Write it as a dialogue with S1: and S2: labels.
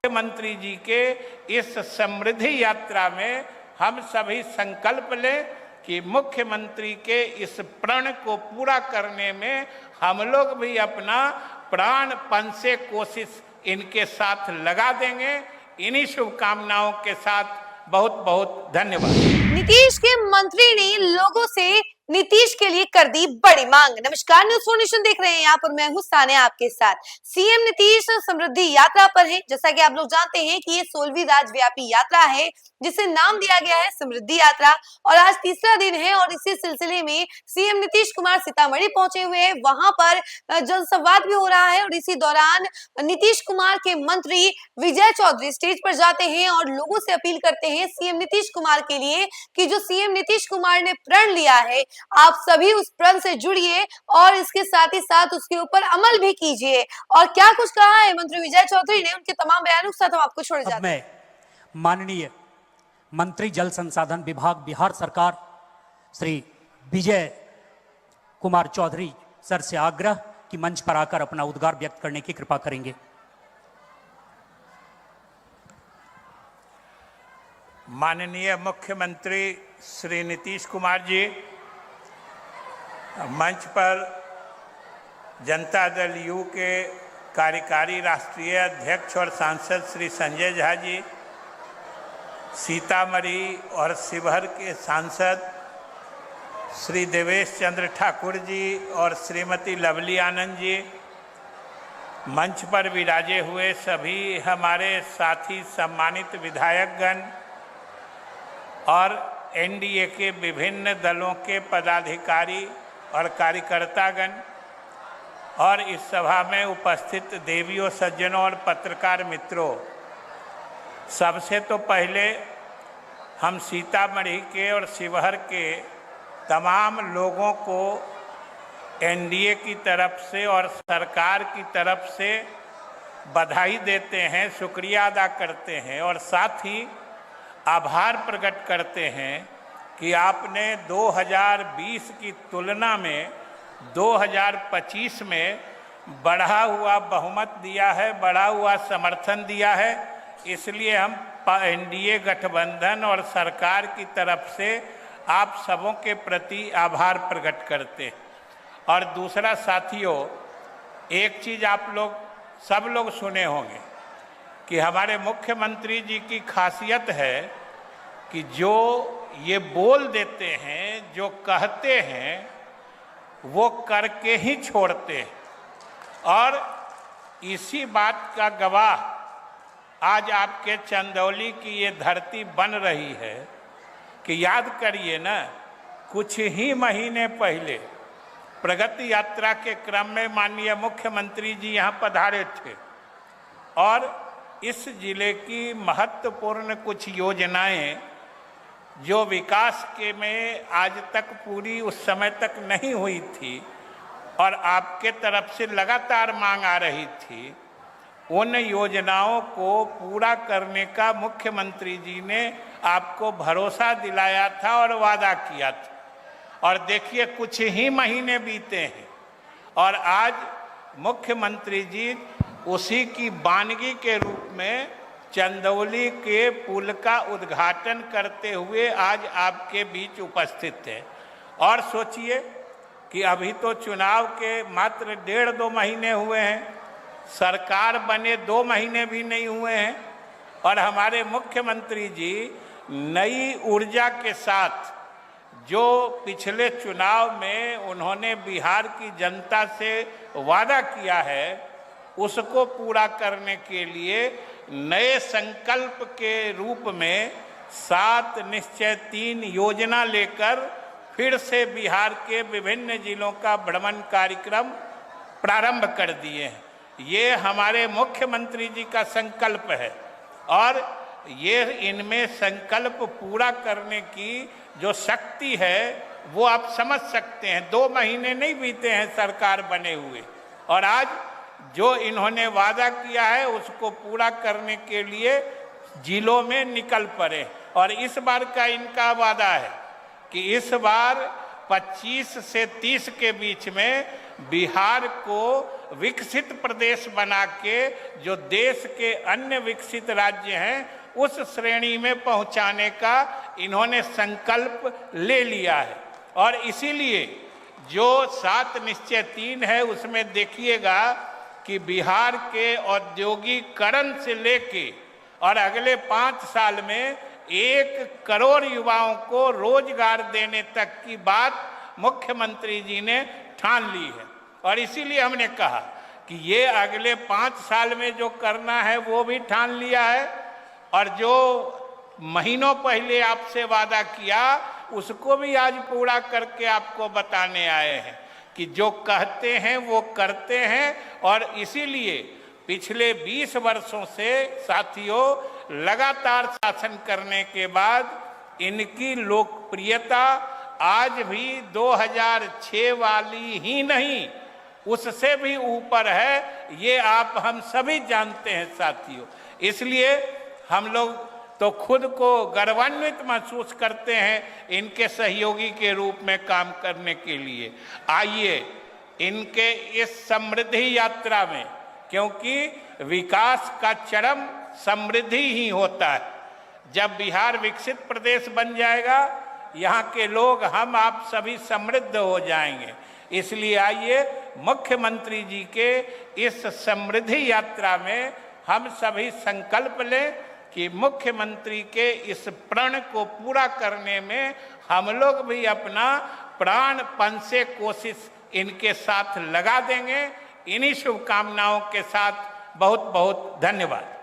S1: मुख्यमंत्री जी के इस समृद्धि यात्रा में हम सभी संकल्प लें कि मुख्यमंत्री के इस प्रण को पूरा करने में हम लोग भी अपना प्राणपण से कोशिश इनके साथ लगा देंगे। इन्हीं शुभकामनाओं के साथ बहुत बहुत धन्यवाद।
S2: नीतीश के मंत्री ने लोगों से नीतीश के लिए कर दी बड़ी मांग। नमस्कार, न्यूज़ 4 नेशन देख रहे हैं, यहाँ पर मैं हूँ सानिया आपके साथ। सीएम नीतीश समृद्धि यात्रा पर है। जैसा कि आप लोग जानते हैं कि ये 16वीं राज्यव्यापी यात्रा है जिसे नाम दिया गया है समृद्धि यात्रा, और आज तीसरा दिन है। और इसी सिलसिले में सीएम नीतीश कुमार सीतामढ़ी पहुंचे हुए हैं, वहां पर जनसंवाद भी हो रहा है। और इसी दौरान नीतीश कुमार के मंत्री विजय चौधरी स्टेज पर जाते हैं और लोगों से अपील करते हैं सीएम नीतीश कुमार के लिए कि जो सीएम नीतीश कुमार ने प्रण लिया है, आप सभी उस प्रण से जुड़िए और इसके साथ ही साथ उसके ऊपर अमल भी कीजिए। और क्या कुछ कहा है मंत्री विजय चौधरी ने, उनके तमाम बयानों के साथ हम आपको छोड़ जाते हैं।
S3: माननीय मंत्री जल संसाधन विभाग बिहार सरकार श्री विजय कुमार चौधरी सर से आग्रह कि मंच पर आकर अपना उद्गार व्यक्त करने की कृपा करेंगे।
S1: माननीय मुख्यमंत्री श्री नीतीश कुमार जी, मंच पर जनता दल यू के कार्यकारी राष्ट्रीय अध्यक्ष और सांसद श्री संजय झा जी, सीतामढ़ी और शिवहर के सांसद श्री देवेश चंद्र ठाकुर जी और श्रीमती लवली आनंद जी, मंच पर विराजे हुए सभी हमारे साथी सम्मानित विधायकगण और एनडीए के विभिन्न दलों के पदाधिकारी और कार्यकर्तागण, और इस सभा में उपस्थित देवियों, सज्जनों और पत्रकार मित्रों, सबसे तो पहले हम सीतामढ़ी के और शिवहर के तमाम लोगों को एनडीए की तरफ से और सरकार की तरफ से बधाई देते हैं, शुक्रिया अदा करते हैं और साथ ही आभार प्रकट करते हैं कि आपने 2020 की तुलना में 2025 में बढ़ा हुआ बहुमत दिया है, बढ़ा हुआ समर्थन दिया है। इसलिए हम एनडीए गठबंधन और सरकार की तरफ से आप सबों के प्रति आभार प्रकट करते हैं। और दूसरा साथियों, एक चीज़ आप लोग सब लोग सुने होंगे कि हमारे मुख्यमंत्री जी की खासियत है कि जो ये बोल देते हैं, जो कहते हैं, वो करके ही छोड़ते हैं। और इसी बात का गवाह आज आपके चंदौली की ये धरती बन रही है कि याद करिए ना, कुछ ही महीने पहले प्रगति यात्रा के क्रम में माननीय मुख्यमंत्री जी यहाँ पधारे थे और इस जिले की महत्वपूर्ण कुछ योजनाएं जो विकास के में आज तक पूरी उस समय तक नहीं हुई थी और आपके तरफ से लगातार मांग आ रही थी, उन योजनाओं को पूरा करने का मुख्यमंत्री जी ने आपको भरोसा दिलाया था और वादा किया था। और देखिए, कुछ ही महीने बीते हैं और आज मुख्यमंत्री जी उसी की वानगी के रूप में चंदौली के पुल का उद्घाटन करते हुए आज आपके बीच उपस्थित है। और सोचिए कि अभी तो चुनाव के मात्र 1.5-2 महीने हुए हैं, सरकार बने 2 महीने भी नहीं हुए हैं और हमारे मुख्यमंत्री जी नई ऊर्जा के साथ जो पिछले चुनाव में उन्होंने बिहार की जनता से वादा किया है, उसको पूरा करने के लिए नए संकल्प के रूप में 7 निश्चय 3 योजना लेकर फिर से बिहार के विभिन्न जिलों का भ्रमण कार्यक्रम प्रारंभ कर दिए हैं। ये हमारे मुख्यमंत्री जी का संकल्प है और ये इनमें संकल्प पूरा करने की जो शक्ति है वो आप समझ सकते हैं। 2 महीने नहीं बीते हैं सरकार बने हुए और आज जो इन्होंने वादा किया है उसको पूरा करने के लिए जिलों में निकल पड़े। और इस बार का इनका वादा है कि इस बार 25 से 30 के बीच में बिहार को विकसित प्रदेश बना के जो देश के अन्य विकसित राज्य हैं उस श्रेणी में पहुंचाने का इन्होंने संकल्प ले लिया है। और इसीलिए जो 7 निश्चय 3 है उसमें देखिएगा कि बिहार के औद्योगिकरण से लेके और अगले 5 साल में 1 करोड़ युवाओं को रोजगार देने तक की बात मुख्यमंत्री जी ने ठान ली है। और इसीलिए हमने कहा कि ये अगले 5 साल में जो करना है वो भी ठान लिया है, और जो महीनों पहले आपसे वादा किया उसको भी आज पूरा करके आपको बताने आए हैं कि जो कहते हैं वो करते हैं। और इसीलिए पिछले 20 वर्षों से साथियों लगातार शासन करने के बाद इनकी लोकप्रियता आज भी 2006 वाली ही नहीं उससे भी ऊपर है, ये आप हम सभी जानते हैं साथियों। इसलिए हम लोग तो खुद को गर्वान्वित महसूस करते हैं इनके सहयोगी के रूप में काम करने के लिए। आइए इनके इस समृद्धि यात्रा में, क्योंकि विकास का चरम समृद्धि ही होता है। जब बिहार विकसित प्रदेश बन जाएगा यहाँ के लोग हम आप सभी समृद्ध हो जाएंगे। इसलिए आइए मुख्यमंत्री जी के इस समृद्धि यात्रा में हम सभी संकल्प लें कि मुख्यमंत्री के इस प्रण को पूरा करने में हम लोग भी अपना प्राणपण से कोशिश इनके साथ लगा देंगे। इन्हीं शुभकामनाओं के साथ बहुत बहुत धन्यवाद।